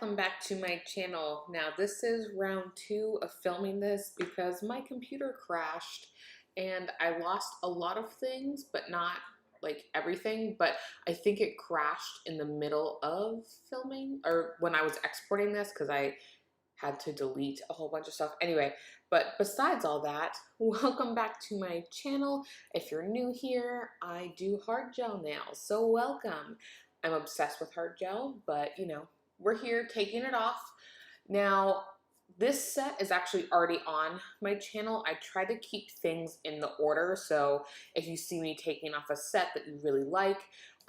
Welcome back to my channel. Now this is round 2 of filming this because my computer crashed and I lost a lot of things, but not like everything, but I think it crashed in the middle of filming or when I was exporting this because I had to delete a whole bunch of stuff. Anyway, but besides all that, welcome back to my channel. If you're new here, I do hard gel nails, so welcome. I'm obsessed with hard gel, but you know, we're here taking it off. Now, this set is actually already on my channel. I try to keep things in the order, so if you see me taking off a set that you really like,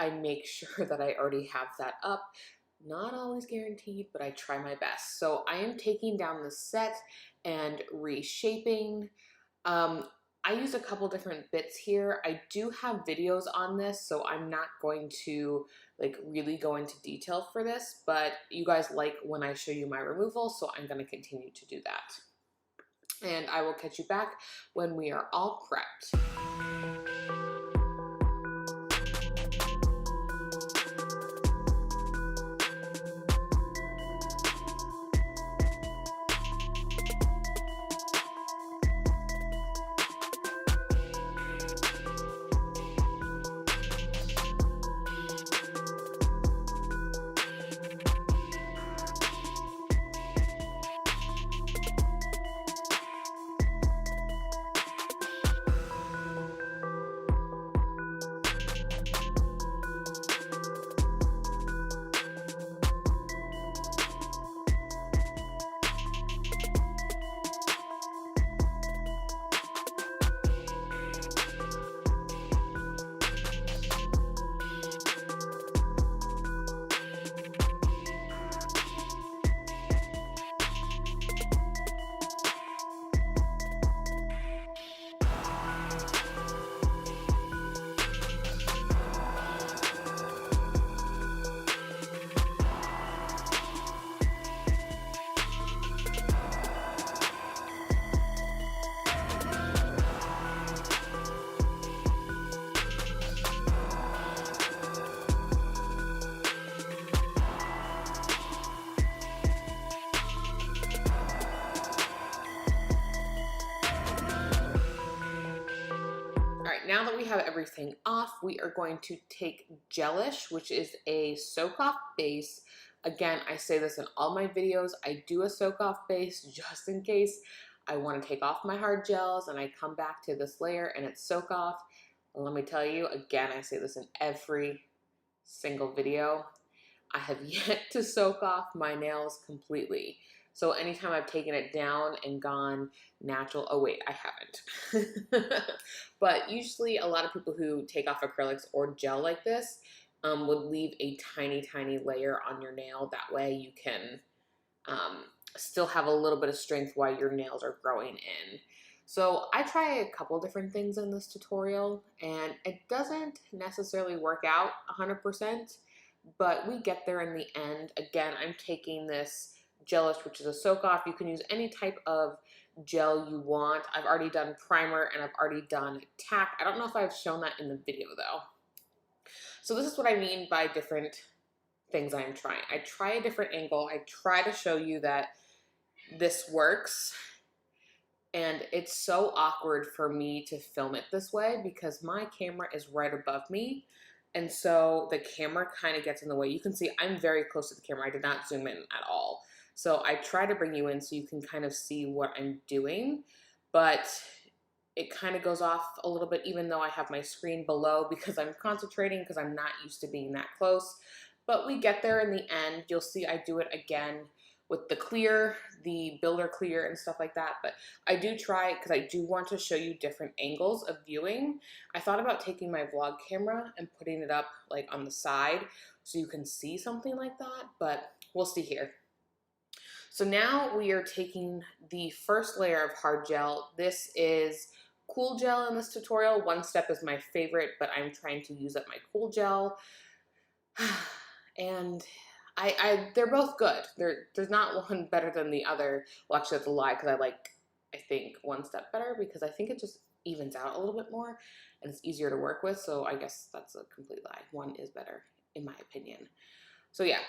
I make sure that I already have that up. Not always guaranteed, but I try my best. So I am taking down the set and reshaping. I use a couple different bits here. I do have videos on this, so I'm not going to like really go into detail for this, but you guys like when I show you my removal, so I'm going to continue to do that. And I will catch you back when we are all prepped. Now that we have everything off, we are going to take Gelish, which is a soak-off base. Again, I say this in all my videos. I do a soak-off base just in case I want to take off my hard gels and I come back to this layer and it's soak-off. Let me tell you, again, I say this in every single video. I have yet to soak off my nails completely. So anytime I've taken it down and gone natural, oh wait, I haven't. But usually a lot of people who take off acrylics or gel like this would leave a tiny, tiny layer on your nail. That way you can still have a little bit of strength while your nails are growing in. So I try a couple different things in this tutorial and it doesn't necessarily work out 100%, but we get there in the end. Again, I'm taking this Gelish, which is a soak-off. You can use any type of gel you want. I've already done primer and I've already done tack. I don't know if I've shown that in the video though. So this is what I mean by different things I'm trying. I try a different angle. I try to show you that this works. And it's so awkward for me to film it this way because my camera is right above me. And so the camera kind of gets in the way. You can see I'm very close to the camera. I did not zoom in at all. So I try to bring you in so you can kind of see what I'm doing, but it kind of goes off a little bit even though I have my screen below because I'm concentrating because I'm not used to being that close. But we get there in the end. You'll see I do it again with the clear, the builder clear and stuff like that. But I do try it because I do want to show you different angles of viewing. I thought about taking my vlog camera and putting it up like on the side so you can see something like that, but we'll see here. So now we are taking the first layer of hard gel. This is cool gel in this tutorial. One Step is my favorite, but I'm trying to use up my cool gel. And they're both good. There's not one better than the other. Well, actually, that's a lie because I think One Step better because I think it just evens out a little bit more and it's easier to work with. So I guess that's a complete lie. One is better in my opinion. So yeah,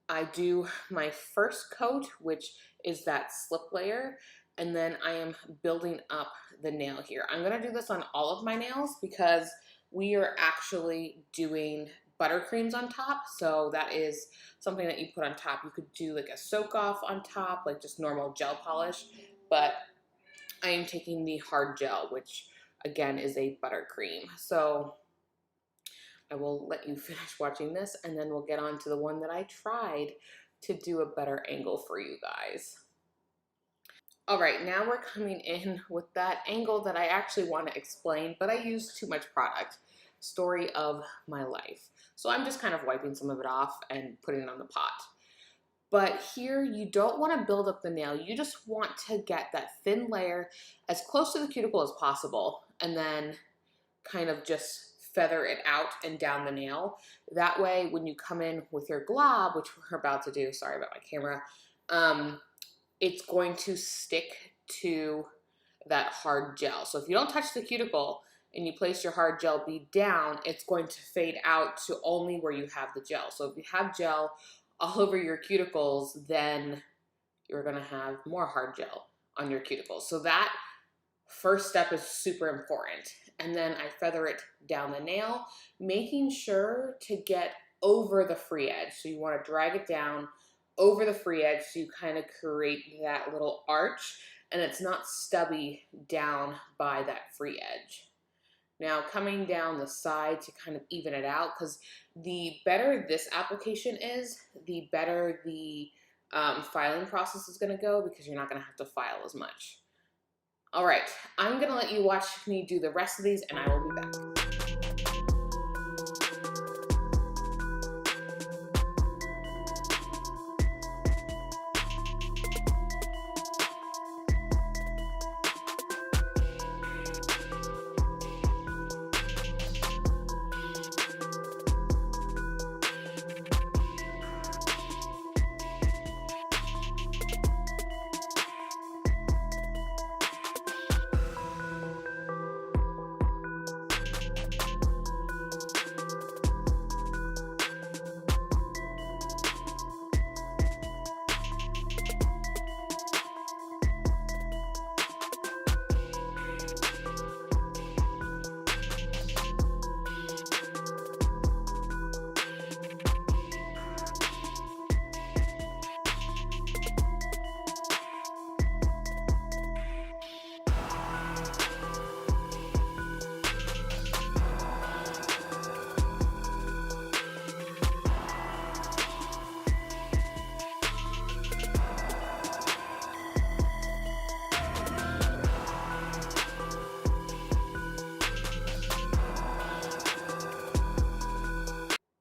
I do my first coat, which is that slip layer, and then I am building up the nail here. I'm gonna do this on all of my nails because we are actually doing buttercreams on top, so that is something that you put on top. You could do like a soak off on top, like just normal gel polish, but I am taking the hard gel, which again is a buttercream. So I will let you finish watching this and then we'll get on to the one that I tried to do a better angle for you guys. All right, now we're coming in with that angle that I actually want to explain, but I used too much product. Story of my life. So I'm just kind of wiping some of it off and putting it on the pot. But here you don't want to build up the nail. You just want to get that thin layer as close to the cuticle as possible and then kind of just feather it out and down the nail. That way, when you come in with your glob, which we're about to do, sorry about my camera, it's going to stick to that hard gel. So if you don't touch the cuticle and you place your hard gel bead down, it's going to fade out to only where you have the gel. So if you have gel all over your cuticles, then you're gonna have more hard gel on your cuticles. So that first step is super important. And then I feather it down the nail, making sure to get over the free edge. So you want to drag it down over the free edge so you kind of create that little arch and it's not stubby down by that free edge. Now coming down the side to kind of even it out, because the better this application is, the better the filing process is going to go because you're not going to have to file as much. All right, I'm going to let you watch me do the rest of these and I will be back.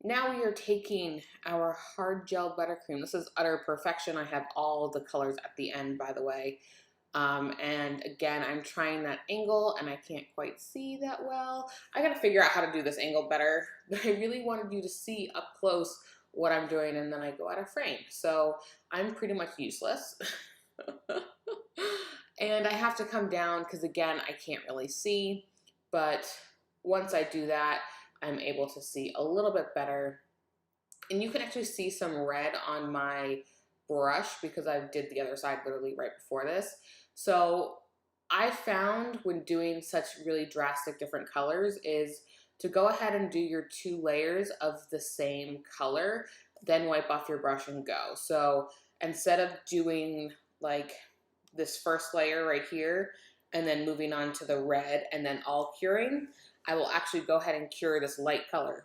Now we are taking our hard gel buttercream. This is utter perfection. I have all the colors at the end, by the way. And again, I'm trying that angle and I can't quite see that well. I gotta figure out how to do this angle better, but I really wanted you to see up close what I'm doing and then I go out of frame. So I'm pretty much useless. And I have to come down because again, I can't really see, but once I do that, I'm able to see a little bit better. And you can actually see some red on my brush because I did the other side literally right before this. So I found when doing such really drastic different colors is to go ahead and do your 2 layers of the same color, then wipe off your brush and go. So instead of doing like this first layer right here and then moving on to the red and then all curing, I will actually go ahead and cure this light color,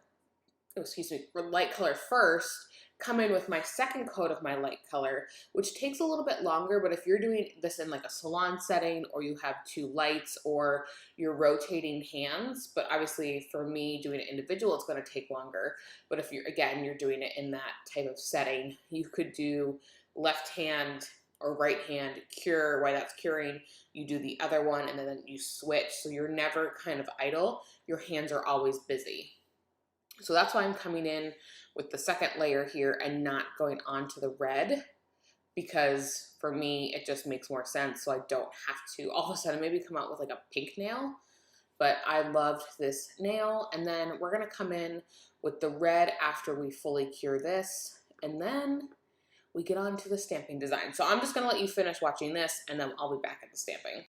light color first, come in with my second coat of my light color, which takes a little bit longer, but if you're doing this in like a salon setting or you have 2 lights or you're rotating hands, but obviously for me doing it individual, it's going to take longer. But if you're, again, you're doing it in that type of setting, you could do left hand or right hand cure. While that's curing, you do the other one and then you switch. So you're never kind of idle. Your hands are always busy. So that's why I'm coming in with the second layer here and not going on to the red, because for me, it just makes more sense. So I don't have to all of a sudden maybe come out with like a pink nail, but I loved this nail. And then we're gonna come in with the red after we fully cure this and then we get on to the stamping design. So I'm just gonna let you finish watching this, and then I'll be back at the stamping.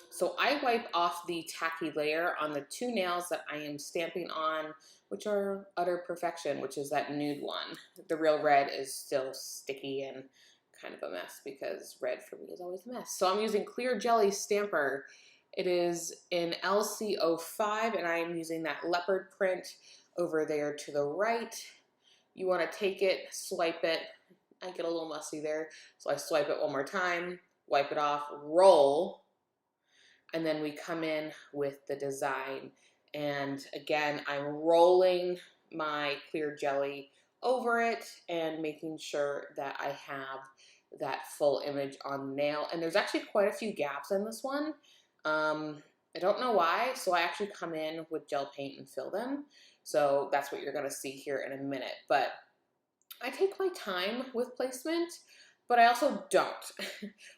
So I wipe off the tacky layer on the two nails that I am stamping on, which are utter perfection, which is that nude one. The real red is still sticky and kind of a mess because red for me is always a mess. So I'm using Clear Jelly Stamper. It is in LC05, and I am using that leopard print over there to the right. You want to take it, swipe it. I get a little messy there, so I swipe it one more time, wipe it off, roll, and then we come in with the design. And again, I'm rolling my clear jelly over it and making sure that I have that full image on the nail. And there's actually quite a few gaps in this one. I don't know why, so I actually come in with gel paint and fill them. So that's what you're gonna see here in a minute. But I take my time with placement, but I also don't.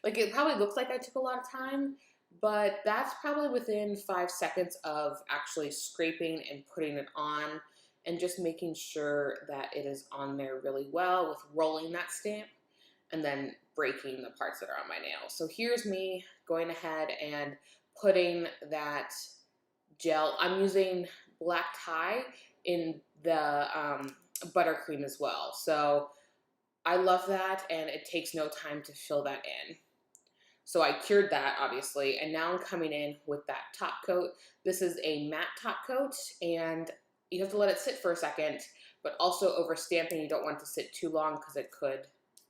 Like, it probably looks like I took a lot of time, but that's probably within 5 seconds of actually scraping and putting it on and just making sure that it is on there really well with rolling that stamp and then breaking the parts that are on my nail. So here's me going ahead and putting that gel. I'm using black tie in the buttercream as well. So I love that, and it takes no time to fill that in. So I cured that, obviously, and now I'm coming in with that top coat. This is a matte top coat, and you have to let it sit for a second, but also over stamping, you don't want it to sit too long because it could,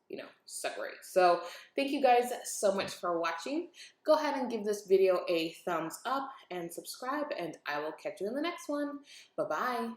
you know, separate. So thank you guys so much for watching. Go ahead and give this video a thumbs up and subscribe, and I will catch you in the next one. Bye-bye.